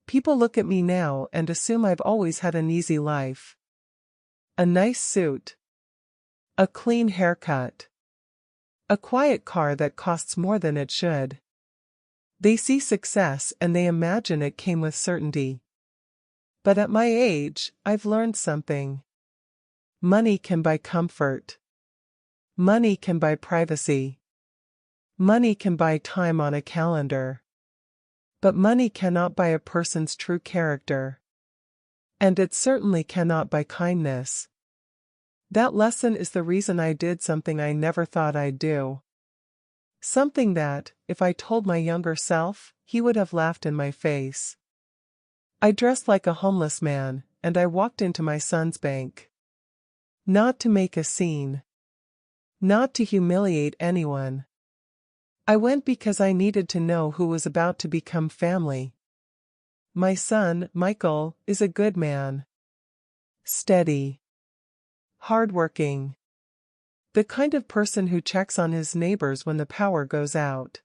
People look at me now and assume I've always had an easy life. A nice suit. A clean haircut. A quiet car that costs more than it should. They see success and they imagine it came with certainty. But at my age, I've learned something. Money can buy comfort. Money can buy privacy. Money can buy time on a calendar. But money cannot buy a person's true character. And it certainly cannot buy kindness. That lesson is the reason I did something I never thought I'd do. Something that, if I told my younger self, he would have laughed in my face. I dressed like a homeless man, and I walked into my son's bank. Not to make a scene. Not to humiliate anyone. I went because I needed to know who was about to become family. My son, Michael, is a good man. Steady. Hardworking. The kind of person who checks on his neighbors when the power goes out.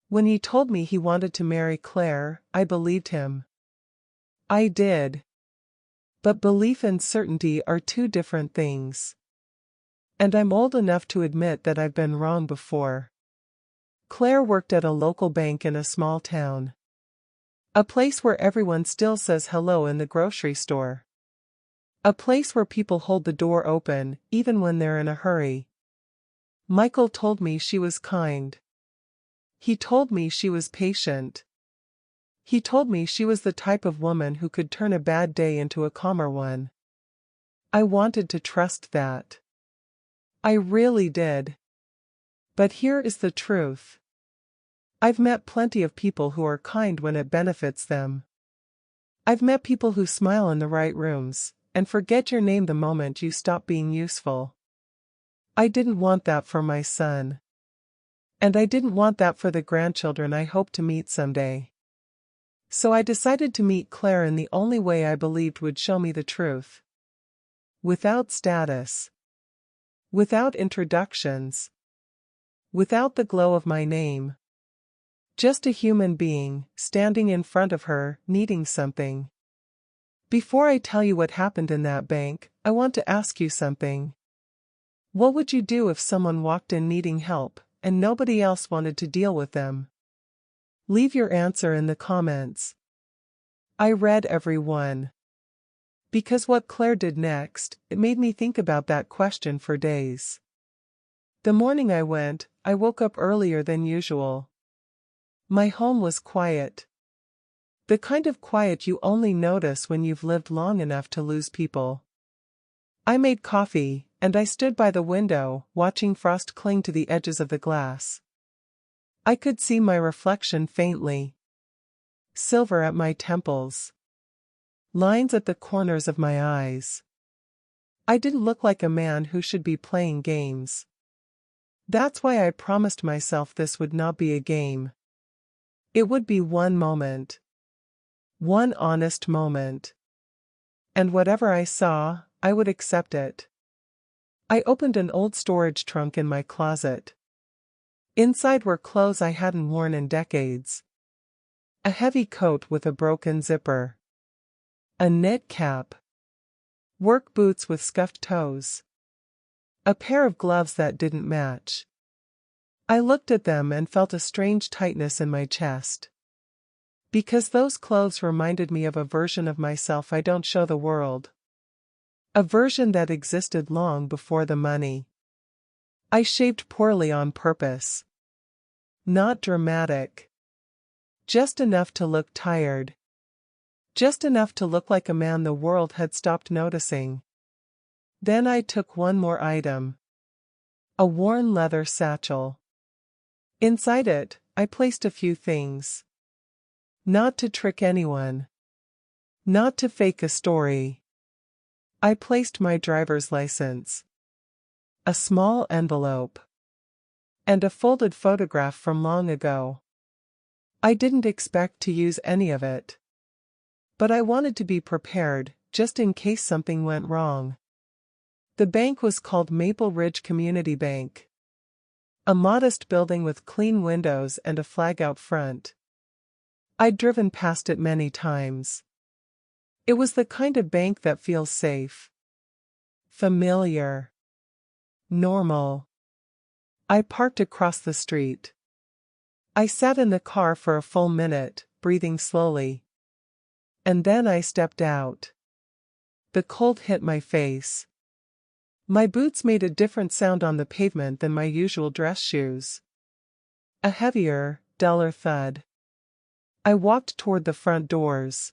When he told me he wanted to marry Claire, I believed him. I did. But belief and certainty are two different things. And I'm old enough to admit that I've been wrong before. Claire worked at a local bank in a small town. A place where everyone still says hello in the grocery store. A place where people hold the door open, even when they're in a hurry. Michael told me she was kind. He told me she was patient. He told me she was the type of woman who could turn a bad day into a calmer one. I wanted to trust that. I really did. But here is the truth. I've met plenty of people who are kind when it benefits them. I've met people who smile in the right rooms, and forget your name the moment you stop being useful. I didn't want that for my son. And I didn't want that for the grandchildren I hope to meet someday. So I decided to meet Claire in the only way I believed would show me the truth. Without status. Without introductions. Without the glow of my name. Just a human being, standing in front of her, needing something. Before I tell you what happened in that bank, I want to ask you something. What would you do if someone walked in needing help, and nobody else wanted to deal with them? Leave your answer in the comments. I read every one. Because what Claire did next, it made me think about that question for days. The morning I went, I woke up earlier than usual. My home was quiet. The kind of quiet you only notice when you've lived long enough to lose people. I made coffee, and I stood by the window, watching frost cling to the edges of the glass. I could see my reflection faintly. Silver at my temples. Lines at the corners of my eyes. I didn't look like a man who should be playing games. That's why I promised myself this would not be a game. It would be one moment. One honest moment. And whatever I saw, I would accept it. I opened an old storage trunk in my closet. Inside were clothes I hadn't worn in decades. A heavy coat with a broken zipper. A knit cap. Work boots with scuffed toes. A pair of gloves that didn't match. I looked at them and felt a strange tightness in my chest. Because those clothes reminded me of a version of myself I don't show the world. A version that existed long before the money. I shaved poorly on purpose. Not dramatic. Just enough to look tired. Just enough to look like a man the world had stopped noticing. Then I took one more item. A worn leather satchel. Inside it, I placed a few things. Not to trick anyone. Not to fake a story. I placed my driver's license. A small envelope. And a folded photograph from long ago. I didn't expect to use any of it. But I wanted to be prepared, just in case something went wrong. The bank was called Maple Ridge Community Bank. A modest building with clean windows and a flag out front. I'd driven past it many times. It was the kind of bank that feels safe, familiar, normal. I parked across the street. I sat in the car for a full minute, breathing slowly. And then I stepped out. The cold hit my face. My boots made a different sound on the pavement than my usual dress shoes. A heavier, duller thud. I walked toward the front doors.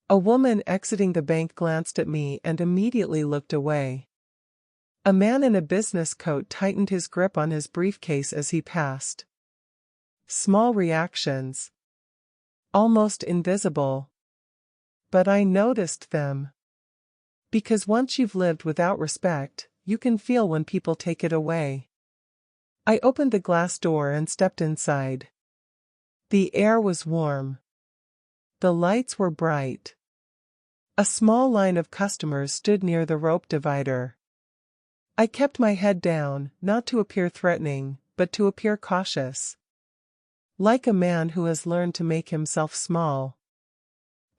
A woman exiting the bank glanced at me and immediately looked away. A man in a business coat tightened his grip on his briefcase as he passed. Small reactions. Almost invisible. But I noticed them. Because once you've lived without respect, you can feel when people take it away. I opened the glass door and stepped inside. The air was warm. The lights were bright. A small line of customers stood near the rope divider. I kept my head down, not to appear threatening, but to appear cautious. Like a man who has learned to make himself small.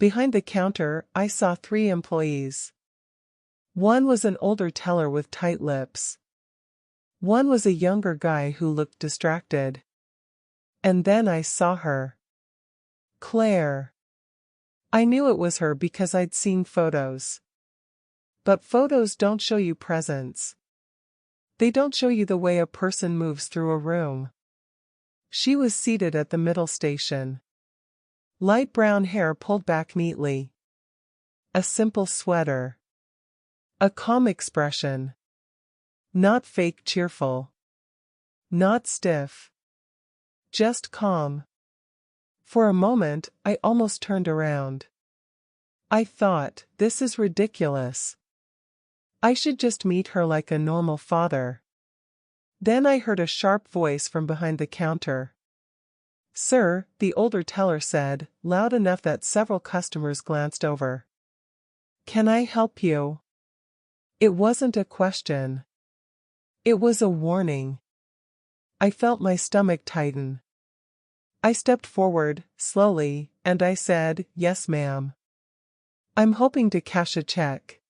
Behind the counter, I saw 3 employees. One was an older teller with tight lips. One was a younger guy who looked distracted. And then I saw her. Claire. I knew it was her because I'd seen photos. But photos don't show you presence. They don't show you the way a person moves through a room. She was seated at the middle station. Light brown hair pulled back neatly. A simple sweater. A calm expression. Not fake cheerful. Not stiff. Just calm. For a moment, I almost turned around. I thought, this is ridiculous. I should just meet her like a normal father. Then I heard a sharp voice from behind the counter. "Sir," the older teller said, loud enough that several customers glanced over. "Can I help you?" It wasn't a question. It was a warning. I felt my stomach tighten. I stepped forward, slowly, and I said, "Yes, ma'am. I'm hoping to cash a check."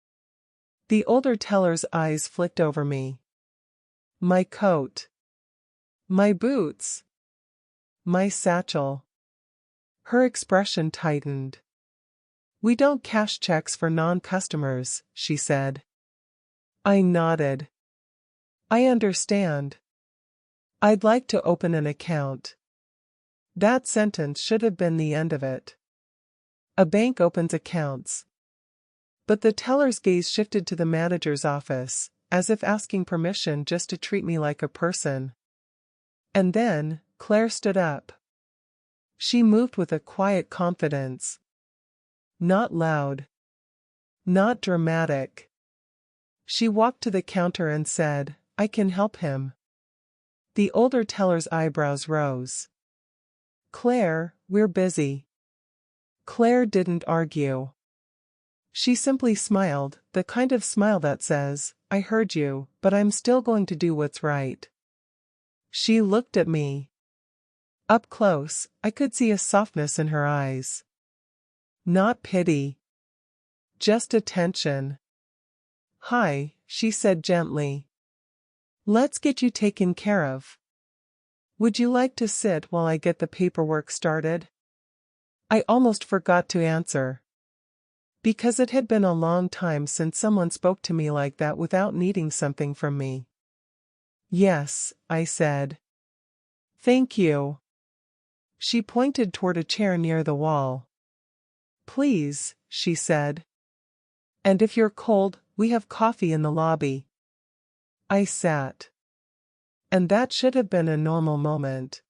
The older teller's eyes flicked over me. My coat. My boots. My satchel. Her expression tightened. "We don't cash checks for non-customers," she said. I nodded. "I understand. I'd like to open an account." That sentence should have been the end of it. A bank opens accounts. But the teller's gaze shifted to the manager's office, as if asking permission just to treat me like a person. And then, Claire stood up. She moved with a quiet confidence. Not loud. Not dramatic. She walked to the counter and said, "I can help him." The older teller's eyebrows rose. "Claire, we're busy." Claire didn't argue. She simply smiled, the kind of smile that says, "I heard you, but I'm still going to do what's right." She looked at me. Up close, I could see a softness in her eyes. Not pity. Just attention. "Hi," she said gently. "Let's get you taken care of. Would you like to sit while I get the paperwork started?" I almost forgot to answer. Because it had been a long time since someone spoke to me like that without needing something from me. "Yes," I said. "Thank you." She pointed toward a chair near the wall. "Please," she said. "And if you're cold, we have coffee in the lobby." I sat. And that should have been a normal moment.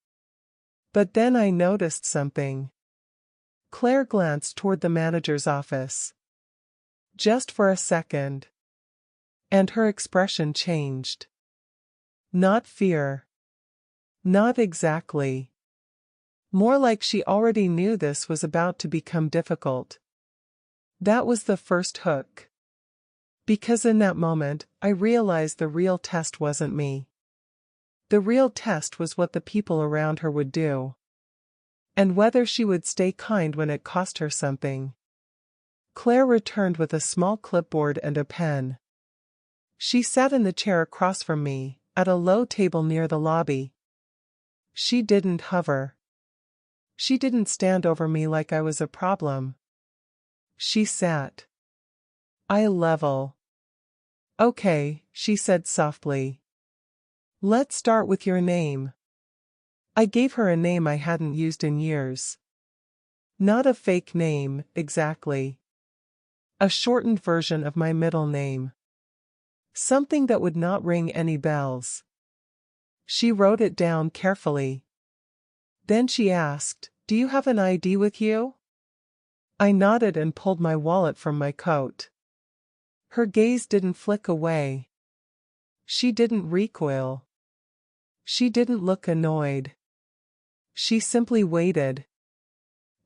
But then I noticed something. Claire glanced toward the manager's office. Just for a second. And her expression changed. Not fear. Not exactly. More like she already knew this was about to become difficult. That was the first hook. Because in that moment, I realized the real test wasn't me. The real test was what the people around her would do. and whether she would stay kind when it cost her something. Claire returned with a small clipboard and a pen. She sat in the chair across from me, at a low table near the lobby. She didn't hover. She didn't stand over me like I was a problem. She sat. Eye level. Okay, she said softly. Let's start with your name. I gave her a name I hadn't used in years. Not a fake name, exactly. A shortened version of my middle name. Something that would not ring any bells. She wrote it down carefully. Then she asked, "Do you have an ID with you?" I nodded and pulled my wallet from my coat. Her gaze didn't flick away. She didn't recoil. She didn't look annoyed. She simply waited.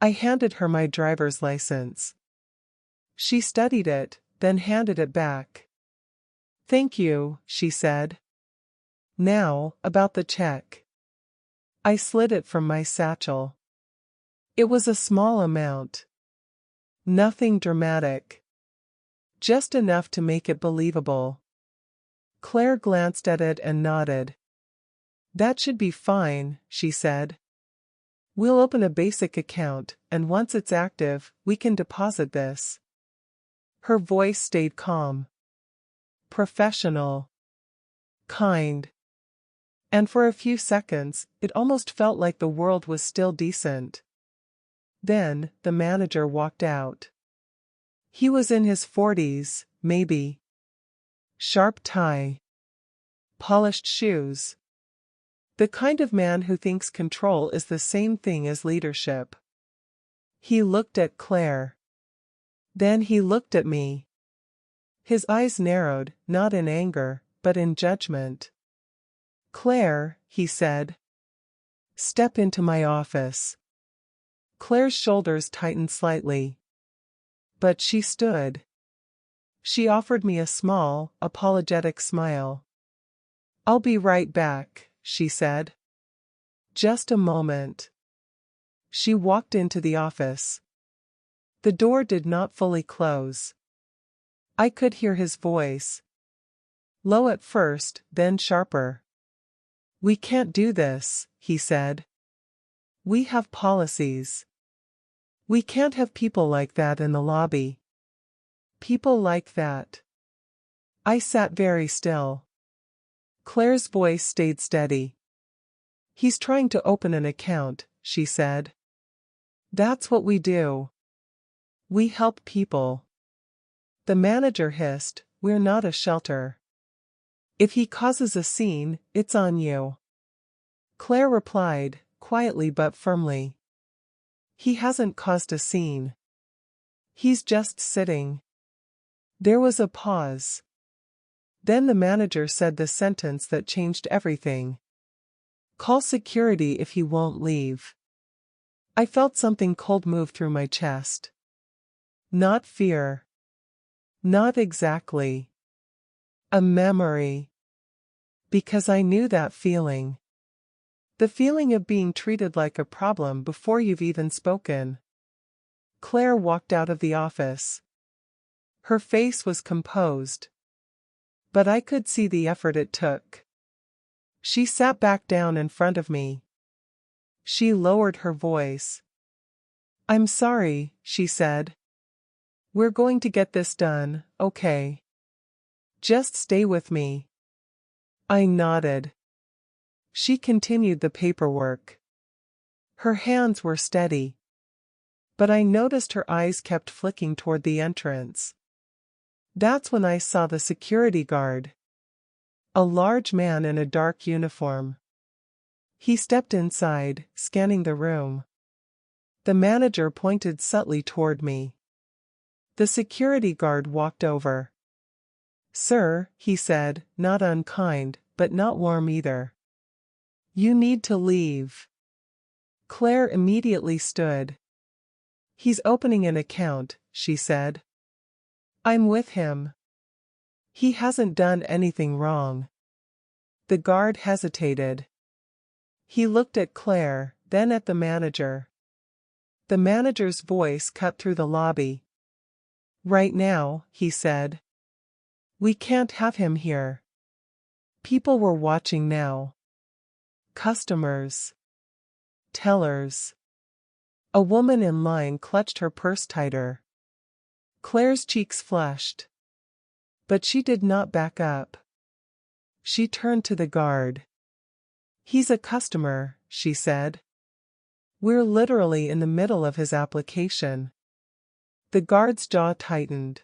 I handed her my driver's license. She studied it, then handed it back. "Thank you," she said. "Now, about the check." I slid it from my satchel. It was a small amount. Nothing dramatic. Just enough to make it believable. Claire glanced at it and nodded. "That should be fine," she said. "We'll open a basic account, and once it's active, we can deposit this." Her voice stayed calm. Professional. Kind. And for a few seconds, it almost felt like the world was still decent. Then, the manager walked out. He was in his 40s, maybe. Sharp tie. Polished shoes. The kind of man who thinks control is the same thing as leadership. He looked at Claire. Then he looked at me. His eyes narrowed, not in anger, but in judgment. "Claire," he said. "Step into my office." Claire's shoulders tightened slightly. But she stood. She offered me a small, apologetic smile. "I'll be right back," she said. "Just a moment." She walked into the office. The door did not fully close. I could hear his voice. Low at first, then sharper. "We can't do this," he said. "We have policies. We can't have people like that in the lobby." People like that. I sat very still. Claire's voice stayed steady. "He's trying to open an account," she said. "That's what we do. We help people." The manager hissed, "We're not a shelter. If he causes a scene, it's on you." Claire replied, quietly but firmly. "He hasn't caused a scene. He's just sitting." There was a pause. Then the manager said the sentence that changed everything. "Call security if he won't leave." I felt something cold move through my chest. Not fear. Not exactly. A memory. Because I knew that feeling. The feeling of being treated like a problem before you've even spoken. Claire walked out of the office. Her face was composed. But I could see the effort it took. She sat back down in front of me. She lowered her voice. "I'm sorry," she said. "We're going to get this done, okay? Just stay with me." I nodded. She continued the paperwork. Her hands were steady. But I noticed her eyes kept flicking toward the entrance. That's when I saw the security guard. A large man in a dark uniform. He stepped inside, scanning the room. The manager pointed subtly toward me. The security guard walked over. "Sir," he said, not unkind, but not warm either. "You need to leave." Claire immediately stood. "He's opening an account," she said. "I'm with him. He hasn't done anything wrong." The guard hesitated. He looked at Claire, then at the manager. The manager's voice cut through the lobby. Right now, he said. We can't have him here. People were watching now. Customers. Tellers. A woman in line clutched her purse tighter. Claire's cheeks flushed. But she did not back up. She turned to the guard. He's a customer, she said. We're literally in the middle of his application. The guard's jaw tightened.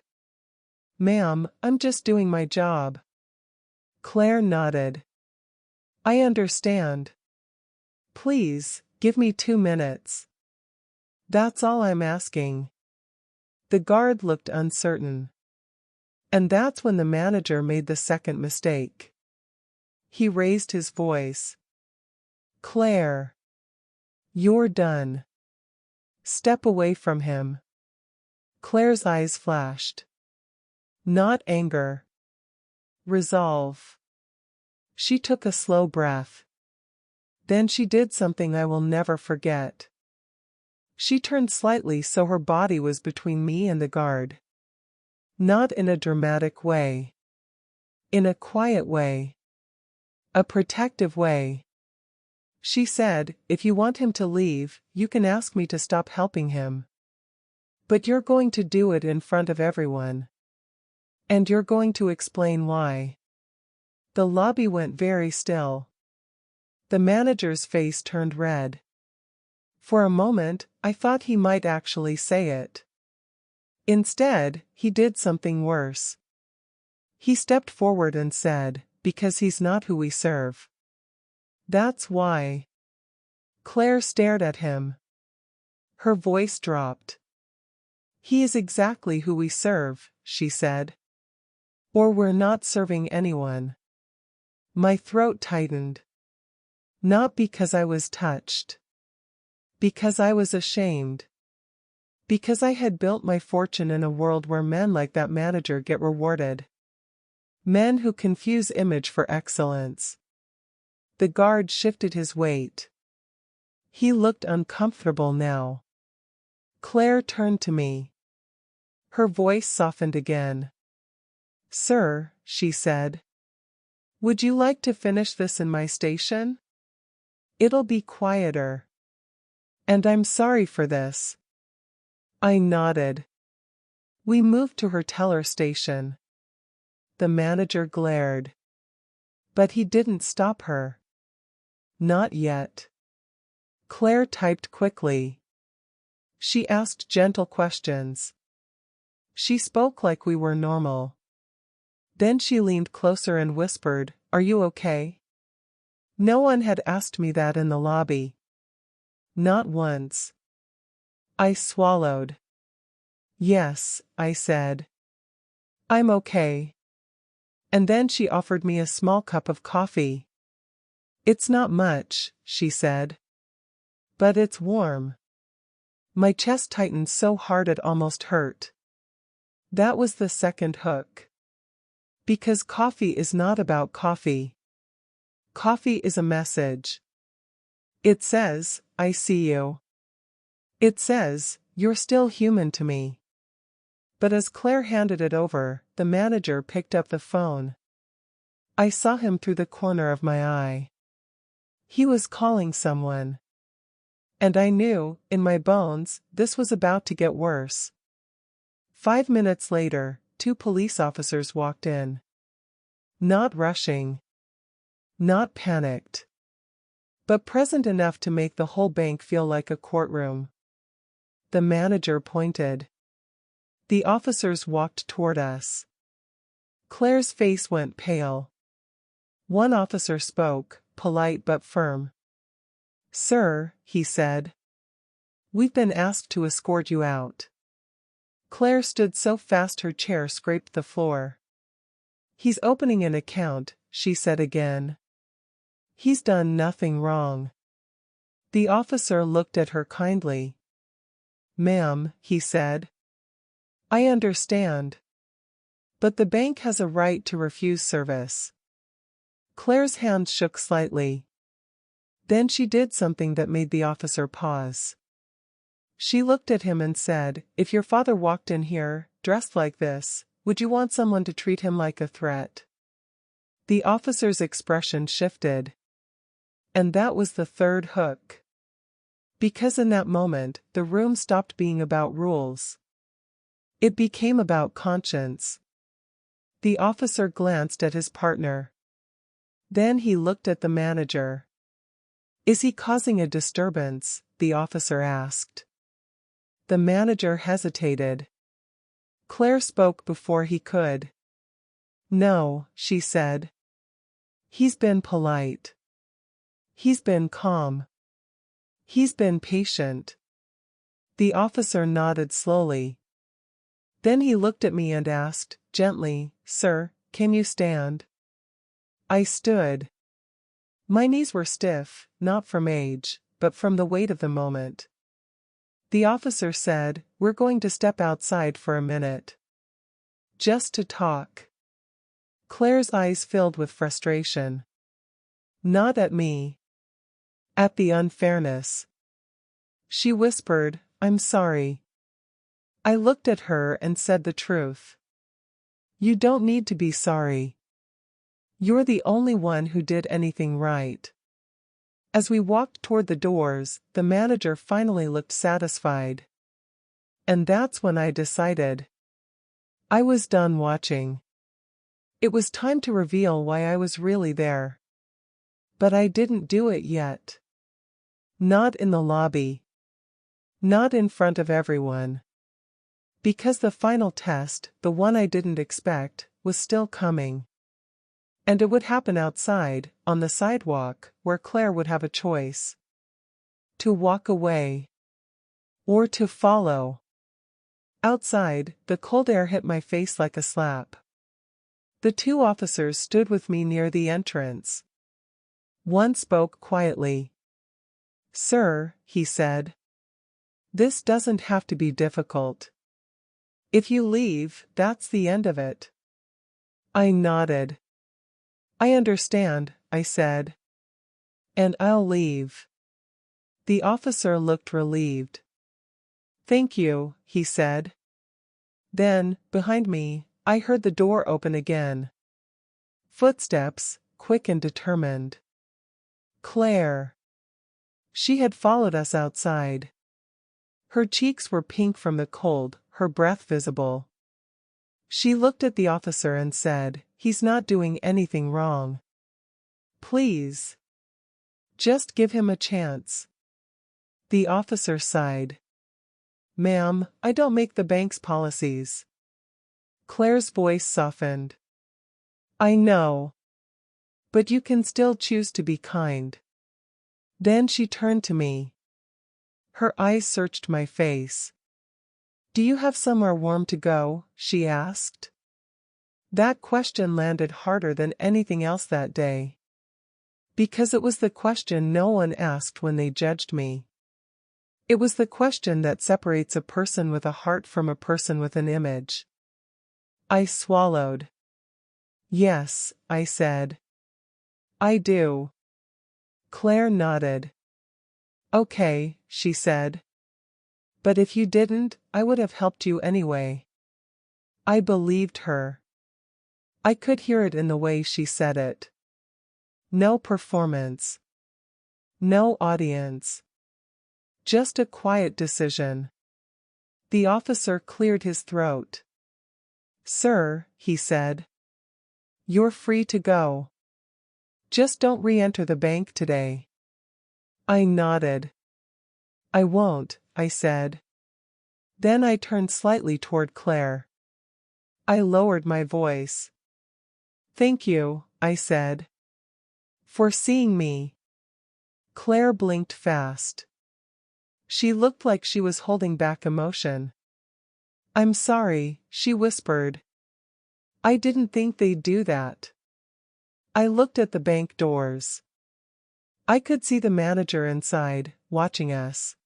Ma'am, I'm just doing my job. Claire nodded. I understand. Please, give me 2 minutes. That's all I'm asking. The guard looked uncertain. And that's when the manager made the second mistake. He raised his voice. Claire. You're done. Step away from him. Claire's eyes flashed. Not anger. Resolve. She took a slow breath. Then she did something I will never forget. She turned slightly so her body was between me and the guard. Not in a dramatic way. In a quiet way. A protective way. She said, if you want him to leave, you can ask me to stop helping him. But you're going to do it in front of everyone. And you're going to explain why. The lobby went very still. The manager's face turned red. For a moment, I thought he might actually say it. Instead, he did something worse. He stepped forward and said, because he's not who we serve. That's why. Claire stared at him. Her voice dropped. He is exactly who we serve, she said. Or we're not serving anyone. My throat tightened. Not because I was touched. Because I was ashamed. Because I had built my fortune in a world where men like that manager get rewarded. Men who confuse image for excellence. The guard shifted his weight. He looked uncomfortable now. Claire turned to me. Her voice softened again. Sir, she said. Would you like to finish this in my station? It'll be quieter. And I'm sorry for this. I nodded. We moved to her teller station. The manager glared. But he didn't stop her. Not yet. Claire typed quickly. She asked gentle questions. She spoke like we were normal. Then she leaned closer and whispered, Are you okay? No one had asked me that in the lobby. Not once. I swallowed. Yes, I said. I'm okay. And then she offered me a small cup of coffee. It's not much, she said. But it's warm. My chest tightened so hard it almost hurt. That was the second hook. Because coffee is not about coffee. Coffee is a message. It says, I see you. It says, you're still human to me. But as Claire handed it over, the manager picked up the phone. I saw him through the corner of my eye. He was calling someone. And I knew, in my bones, this was about to get worse. 5 minutes later, 2 police officers walked in. Not rushing. Not panicked. But present enough to make the whole bank feel like a courtroom. The manager pointed. The officers walked toward us. Claire's face went pale. One officer spoke, polite but firm. Sir, he said. We've been asked to escort you out. Claire stood so fast her chair scraped the floor. He's opening an account, she said again. He's done nothing wrong. The officer looked at her kindly. Ma'am, he said. I understand. But the bank has a right to refuse service. Claire's hand shook slightly. Then she did something that made the officer pause. She looked at him and said, "If your father walked in here, dressed like this, would you want someone to treat him like a threat?" The officer's expression shifted. And that was the third hook. Because in that moment, the room stopped being about rules. It became about conscience. The officer glanced at his partner. Then he looked at the manager. "Is he causing a disturbance?" the officer asked. The manager hesitated. Claire spoke before he could. "No," she said. "He's been polite. He's been calm. He's been patient." The officer nodded slowly. Then he looked at me and asked, gently, "Sir, can you stand?" I stood. My knees were stiff, not from age, but from the weight of the moment. The officer said, "We're going to step outside for a minute. Just to talk." Claire's eyes filled with frustration. Not at me. At the unfairness. She whispered, "I'm sorry." I looked at her and said the truth. "You don't need to be sorry. You're the only one who did anything right." As we walked toward the doors, the manager finally looked satisfied. And that's when I decided. I was done watching. It was time to reveal why I was really there. But I didn't do it yet. Not in the lobby. Not in front of everyone. Because the final test, the one I didn't expect, was still coming. And it would happen outside, on the sidewalk, where Claire would have a choice. To walk away. Or to follow. Outside, the cold air hit my face like a slap. The two officers stood with me near the entrance. One spoke quietly. "Sir," he said. "This doesn't have to be difficult. If you leave, that's the end of it." I nodded. "I understand," I said. "And I'll leave." The officer looked relieved. "Thank you," he said. Then, behind me, I heard the door open again. Footsteps, quick and determined. Claire. She had followed us outside. Her cheeks were pink from the cold, her breath visible. She looked at the officer and said, "He's not doing anything wrong. Please. Just give him a chance." The officer sighed. "Ma'am, I don't make the bank's policies." Claire's voice softened. "I know. But you can still choose to be kind." Then she turned to me. Her eyes searched my face. "Do you have somewhere warm to go?" she asked. That question landed harder than anything else that day. Because it was the question no one asked when they judged me. It was the question that separates a person with a heart from a person with an image. I swallowed. "Yes," I said. "I do." Claire nodded. "Okay," she said. "But if you didn't, I would have helped you anyway." I believed her. I could hear it in the way she said it. No performance. No audience. Just a quiet decision. The officer cleared his throat. "Sir," he said. "You're free to go. Just don't re-enter the bank today." I nodded. "I won't," I said. Then I turned slightly toward Claire. I lowered my voice. "Thank you," I said. "For seeing me." Claire blinked fast. She looked like she was holding back emotion. "I'm sorry," she whispered. "I didn't think they'd do that." I looked at the bank doors. I could see the manager inside, watching us.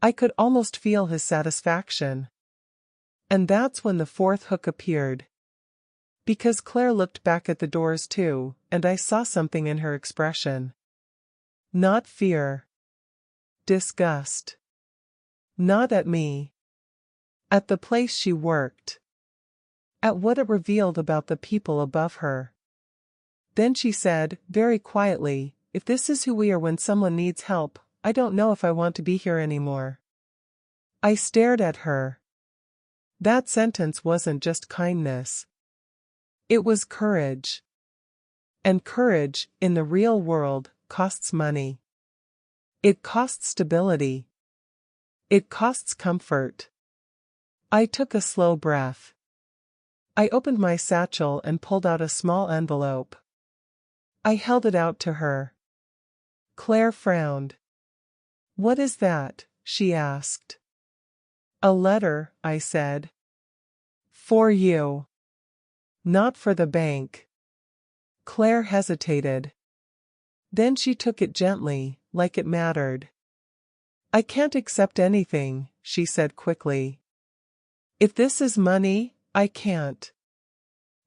I could almost feel his satisfaction. And that's when the fourth hook appeared. Because Claire looked back at the doors too, and I saw something in her expression. Not fear. Disgust. Not at me. At the place she worked. At what it revealed about the people above her. Then she said, very quietly, if this is who we are when someone needs help, I don't know if I want to be here anymore. I stared at her. That sentence wasn't just kindness. It was courage. And courage, in the real world, costs money. It costs stability. It costs comfort. I took a slow breath. I opened my satchel and pulled out a small envelope. I held it out to her. Claire frowned. What is that? She asked. A letter, I said. For you. Not for the bank. Claire hesitated. Then she took it gently, like it mattered. I can't accept anything, she said quickly. If this is money, I can't.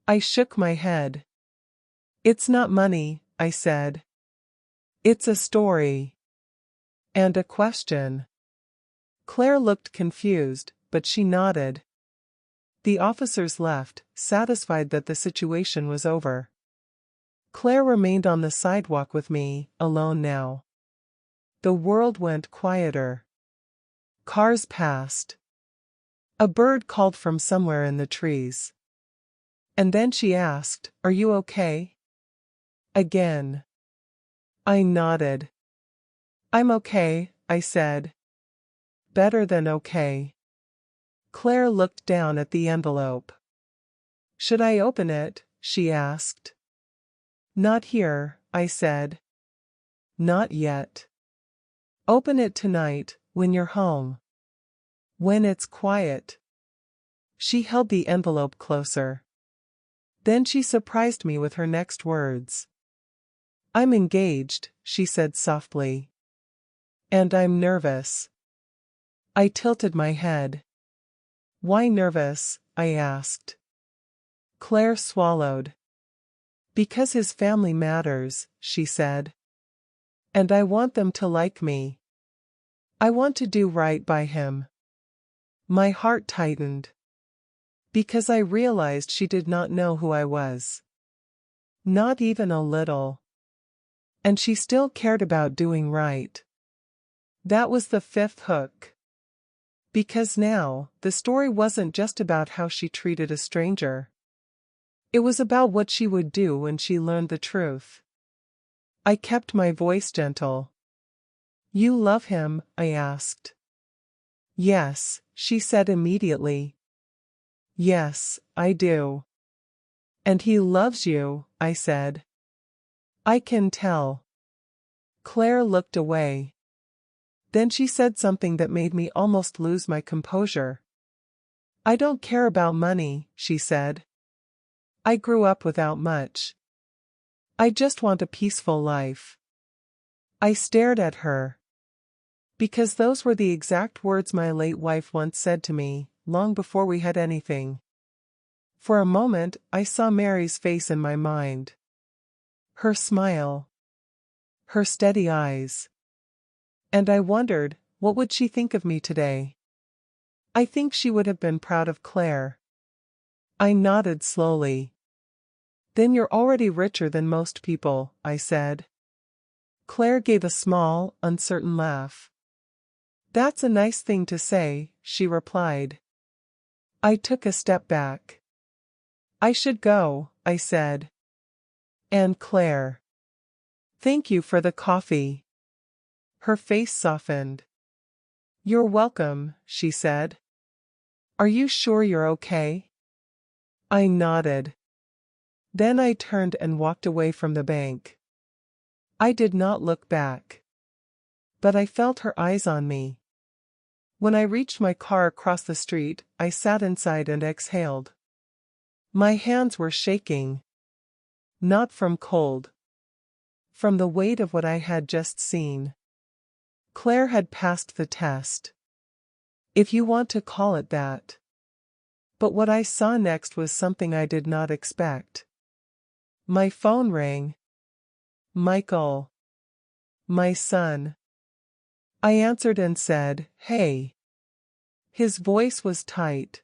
I shook my head. It's not money, I said. It's a story. And a question. Claire looked confused, but she nodded. The officers left, satisfied that the situation was over. Claire remained on the sidewalk with me, alone now. The world went quieter. Cars passed. A bird called from somewhere in the trees. And then she asked, "Are you okay?" Again. I nodded. I'm okay, I said. Better than okay. Claire looked down at the envelope. Should I open it? She asked. Not here, I said. Not yet. Open it tonight, when you're home. When it's quiet. She held the envelope closer. Then she surprised me with her next words. I'm engaged, she said softly. And I'm nervous. I tilted my head. Why nervous? I asked. Claire swallowed. Because his family matters, she said. And I want them to like me. I want to do right by him. My heart tightened. Because I realized she did not know who I was. Not even a little. And she still cared about doing right. That was the fifth hook. Because now, the story wasn't just about how she treated a stranger. It was about what she would do when she learned the truth. I kept my voice gentle. You love him? I asked. Yes, she said immediately. Yes, I do. And he loves you, I said. I can tell. Claire looked away. Then she said something that made me almost lose my composure. I don't care about money, she said. I grew up without much. I just want a peaceful life. I stared at her. Because those were the exact words my late wife once said to me, long before we had anything. For a moment, I saw Mary's face in my mind. Her smile. Her steady eyes. And I wondered, what would she think of me today? I think she would have been proud of Claire. I nodded slowly. Then you're already richer than most people, I said. Claire gave a small, uncertain laugh. That's a nice thing to say, she replied. I took a step back. I should go, I said. And Claire. Thank you for the coffee. Her face softened. You're welcome, she said. Are you sure you're okay? I nodded. Then I turned and walked away from the bank. I did not look back. But I felt her eyes on me. When I reached my car across the street, I sat inside and exhaled. My hands were shaking. Not from cold. From the weight of what I had just seen. Claire had passed the test. If you want to call it that. But what I saw next was something I did not expect. My phone rang. Michael. My son. I answered and said, "Hey." His voice was tight.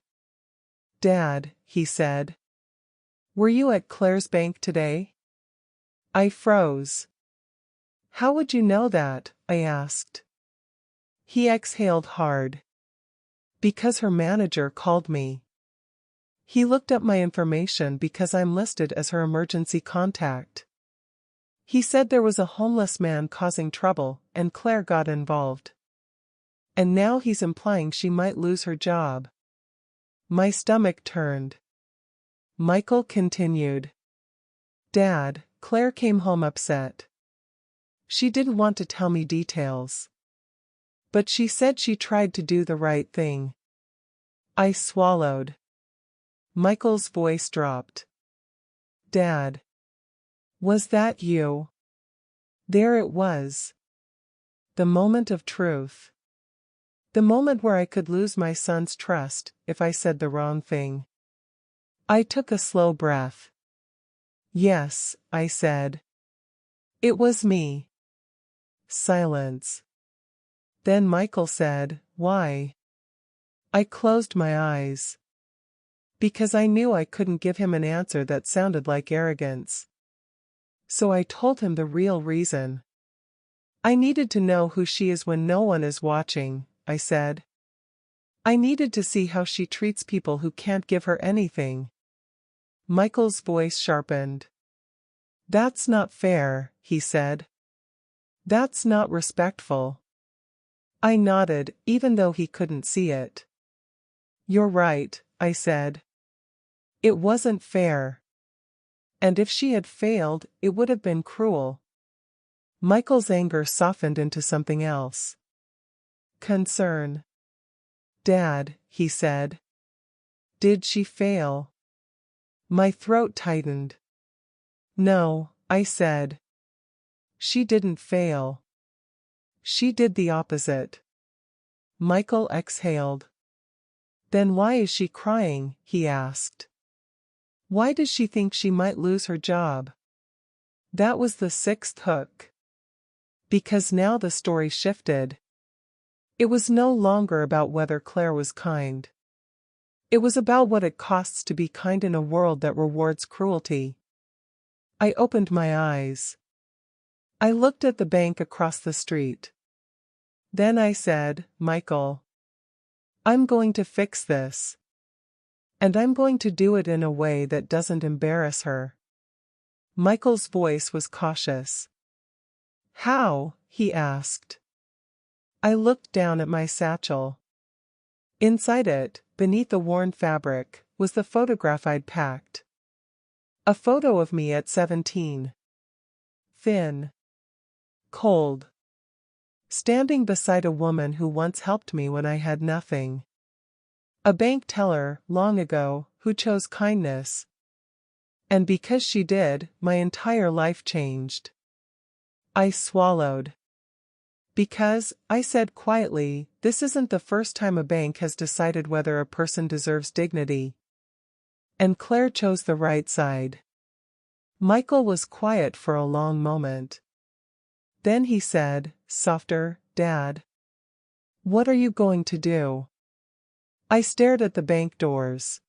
"Dad," he said. "Were you at Claire's bank today?" I froze. "How would you know that?" I asked. He exhaled hard. "Because her manager called me. He looked up my information because I'm listed as her emergency contact. He said there was a homeless man causing trouble, and Claire got involved. And now he's implying she might lose her job." My stomach turned. Michael continued. "Dad, Claire came home upset. She didn't want to tell me details. But she said she tried to do the right thing." I swallowed. Michael's voice dropped. "Dad. Was that you?" There it was. The moment of truth. The moment where I could lose my son's trust if I said the wrong thing. I took a slow breath. "Yes," I said. "It was me." Silence. Then Michael said, "Why?" I closed my eyes. Because I knew I couldn't give him an answer that sounded like arrogance. So I told him the real reason. "I needed to know who she is when no one is watching," I said. "I needed to see how she treats people who can't give her anything." Michael's voice sharpened. "That's not fair," he said. "That's not respectful." I nodded, even though he couldn't see it. "You're right," I said. "It wasn't fair. And if she had failed, it would have been cruel." Michael's anger softened into something else. Concern. "Dad," he said. "Did she fail?" My throat tightened. "No," I said. "She didn't fail. She did the opposite." Michael exhaled. "Then why is she crying?" he asked. "Why does she think she might lose her job?" That was the sixth hook. Because now the story shifted. It was no longer about whether Claire was kind. It was about what it costs to be kind in a world that rewards cruelty. I opened my eyes. I looked at the bank across the street. Then I said, "Michael, I'm going to fix this. And I'm going to do it in a way that doesn't embarrass her." Michael's voice was cautious. "How?" he asked. I looked down at my satchel. Inside it, beneath the worn fabric, was the photograph I'd packed. A photo of me at 17. Thin. Cold. Standing beside a woman who once helped me when I had nothing. A bank teller, long ago, who chose kindness. And because she did, my entire life changed. I swallowed. "Because," I said quietly, "this isn't the first time a bank has decided whether a person deserves dignity. And Claire chose the right side." Michael was quiet for a long moment. Then he said, softer, "Dad, what are you going to do?" I stared at the bank doors.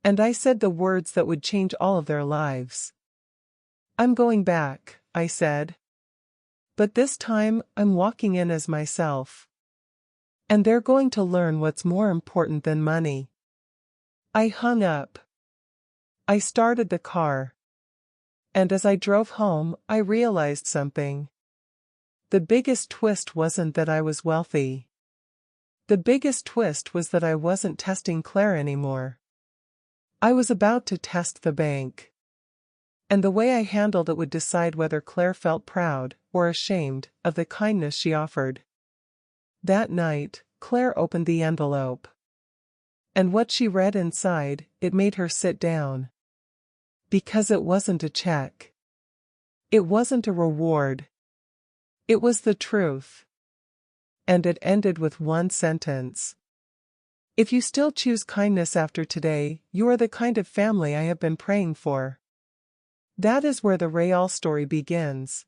And I said the words that would change all of their lives. "I'm going back," I said. "But this time, I'm walking in as myself. And they're going to learn what's more important than money." I hung up. I started the car. And as I drove home, I realized something. The biggest twist wasn't that I was wealthy. The biggest twist was that I wasn't testing Claire anymore. I was about to test the bank. And the way I handled it would decide whether Claire felt proud or ashamed of the kindness she offered. That night, Claire opened the envelope. And what she read inside, it made her sit down. Because it wasn't a check. It wasn't a reward. It was the truth. And it ended with one sentence. "If you still choose kindness after today, you are the kind of family I have been praying for." That is where the real story begins.